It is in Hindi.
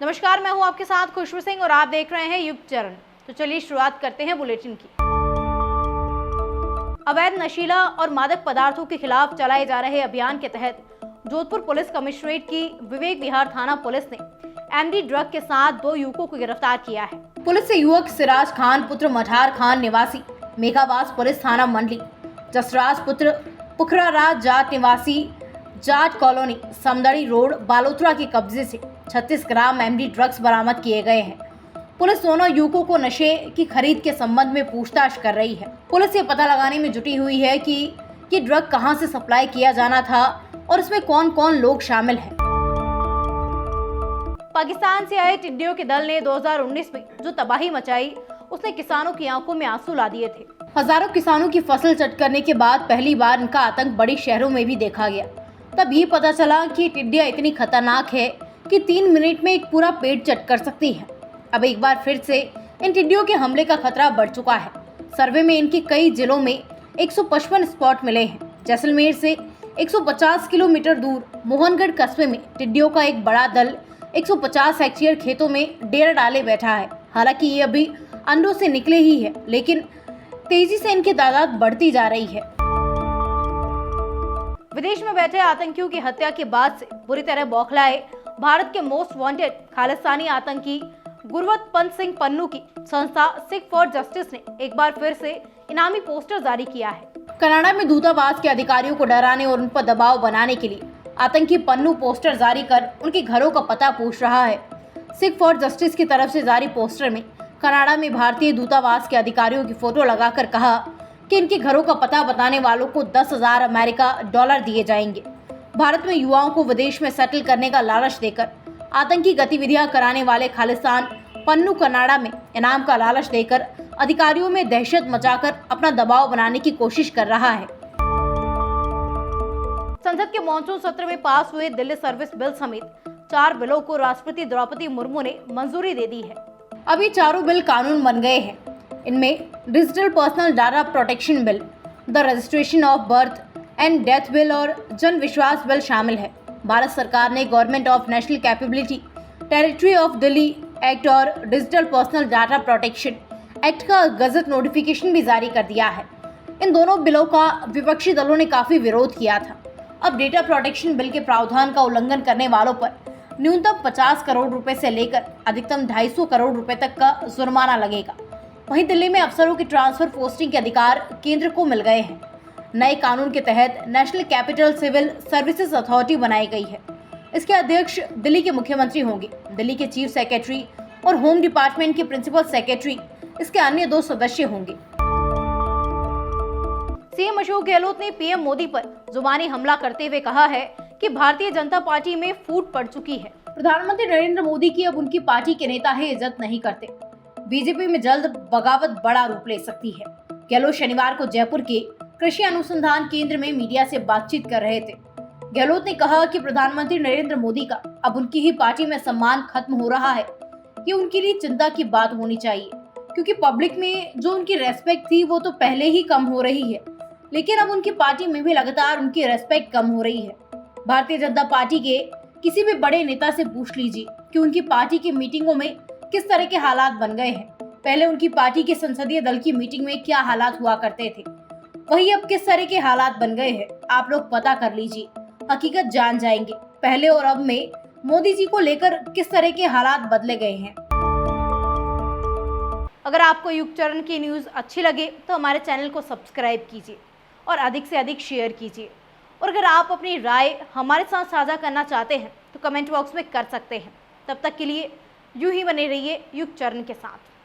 नमस्कार, मैं हूं आपके साथ खुशबू सिंह और आप देख रहे हैं युग चरण। तो चलिए शुरुआत करते हैं बुलेटिन की। अवैध नशीला और मादक पदार्थों के खिलाफ चलाए जा रहे अभियान के तहत जोधपुर पुलिस कमिश्नरेट की विवेक विहार थाना पुलिस ने एमडी ड्रग के साथ 2 युवकों को गिरफ्तार किया है। पुलिस से युवक सिराज खान पुत्र मठार खान निवासी मेघावास पुलिस थाना मंडली, जसराज पुत्र पुखराराज जाट निवासी जाट कॉलोनी समदड़ी रोड बालोतरा के कब्जे से 36 ग्राम एमडी ड्रग्स बरामद किए गए हैं। पुलिस दोनों युवकों को नशे की खरीद के संबंध में पूछताछ कर रही है। पुलिस ये पता लगाने में जुटी हुई है कि ये ड्रग कहां से सप्लाई किया जाना था और इसमें कौन कौन लोग शामिल हैं। पाकिस्तान से आए टिड्डियों के दल ने 2019 में जो तबाही मचाई, उसने किसानों की आंखों में आंसू ला दिए थे। हजारों किसानों की फसल चट करने के बाद पहली बार इनका आतंक बड़ी शहरों में भी देखा गया। तब ये पता चला कि टिड्डियां इतनी खतरनाक है कि 3 मिनट में एक पूरा पेट चट कर सकती है। अब एक बार फिर से इन टिड्डियों के हमले का खतरा बढ़ चुका है। सर्वे में इनके कई जिलों में 155 स्पॉट मिले हैं। जैसलमेर से 150 किलोमीटर दूर मोहनगढ़ कस्बे में टिड्डियों का एक बड़ा दल 150 हेक्टेयर खेतों में डेरा डाले बैठा है। हालांकि ये अभी अंडों से निकले ही है, लेकिन तेजी से इनकी तादाद बढ़ती जा रही है। विदेश में बैठे आतंकियों की हत्या के बाद से बुरी तरह बौखलाए भारत के मोस्ट वांटेड खालिस्तानी आतंकी गुरवतपंत सिंह पन्नू की संस्था सिख फॉर जस्टिस ने एक बार फिर से इनामी पोस्टर जारी किया है। कनाडा में दूतावास के अधिकारियों को डराने और उन पर दबाव बनाने के लिए आतंकी पन्नू पोस्टर जारी कर उनके घरों का पता पूछ रहा है। सिख फॉर जस्टिस की तरफ से जारी पोस्टर में कनाडा में भारतीय दूतावास के अधिकारियों की फोटो लगाकर कहा कि इनके घरों का पता बताने वालों को 10,000 अमेरिका डॉलर दिए जाएंगे। भारत में युवाओं को विदेश में सेटल करने का लालच देकर आतंकी गतिविधियां कराने वाले खालिस्तान पन्नू कनाडा में इनाम का लालच देकर अधिकारियों में दहशत मचाकर अपना दबाव बनाने की कोशिश कर रहा है। संसद के मॉनसून सत्र में पास हुए दिल्ली सर्विस बिल समेत 4 बिलों को राष्ट्रपति द्रौपदी मुर्मू ने मंजूरी दे दी है। अब ये चारों बिल कानून बन गए हैं। इनमें digital personal data protection bill, the registration of birth and death bill और जन विश्वास बिल शामिल है। भारत सरकार ने government of national capability territory of Delhi act और digital personal data protection act का गजट नोटिफिकेशन भी जारी कर दिया है। इन दोनों बिलों का विपक्षी दलों ने काफी विरोध किया था। अब डेटा प्रोटेक्शन बिल के प्रावधान का उल्लंघन करने वालों पर न्यूनतम 50 करोड़ रुपए से लेकर अधिकतम 250 करोड़ रुपए तक का जुर्माना लगेगा। वहीं दिल्ली में अफसरों की ट्रांसफर पोस्टिंग के अधिकार केंद्र को मिल गए हैं। नए कानून के तहत national capital civil services authority बनाई गई है। इसके अध्यक्ष दिल्ली के मुख्यमंत्री होंगे। दिल्ली के चीफ सेक्रेटरी और होम डिपार्टमेंट के प्रिंसिपल सेक्रेटरी इसके अन्य 2 सदस्य होंगे। सीएम अशोक गहलोत ने पीएम मोदी पर जुबानी हमला करते हुए कहा है कि भारतीय जनता पार्टी में फूट पड़ चुकी है। प्रधानमंत्री नरेंद्र मोदी की अब उनकी पार्टी के नेता ही इज्जत नहीं करते। बीजेपी में जल्द बगावत बड़ा रूप ले सकती है। गहलोत शनिवार को जयपुर के कृषि अनुसंधान केंद्र में मीडिया से बातचीत कर रहे थे। गहलोत ने कहा कि प्रधानमंत्री नरेंद्र मोदी का अब उनकी ही पार्टी में सम्मान खत्म हो रहा है। ये उनके लिए चिंता की बात होनी चाहिए, क्योंकि पब्लिक में जो उनकी रेस्पेक्ट थी वो तो पहले ही कम हो रही है, लेकिन अब उनकी पार्टी में भी लगातार उनकी रेस्पेक्ट कम हो रही है। भारतीय जनता पार्टी के किसी भी बड़े नेता से पूछ लीजिए कि उनकी पार्टी की मीटिंगों में किस तरह के हालात बन गए हैं। पहले उनकी पार्टी के संसदीय दल की मीटिंग में क्या हालात हुआ करते थे, वही अब किस तरह के हालात बन गए हैं। आप लोग पता कर लीजिए, हकीकत जान जाएंगे पहले और अब में मोदी जी को लेकर किस तरह के हालात बदले गए हैं। अगर आपको युग चरण की न्यूज अच्छी लगे तो हमारे चैनल को सब्सक्राइब कीजिए और अधिक से अधिक शेयर कीजिए। और अगर आप अपनी राय हमारे साथ साझा करना चाहते हैं तो कमेंट बॉक्स में कर सकते हैं। तब तक के लिए यूं ही बने रहिए युग चरण के साथ।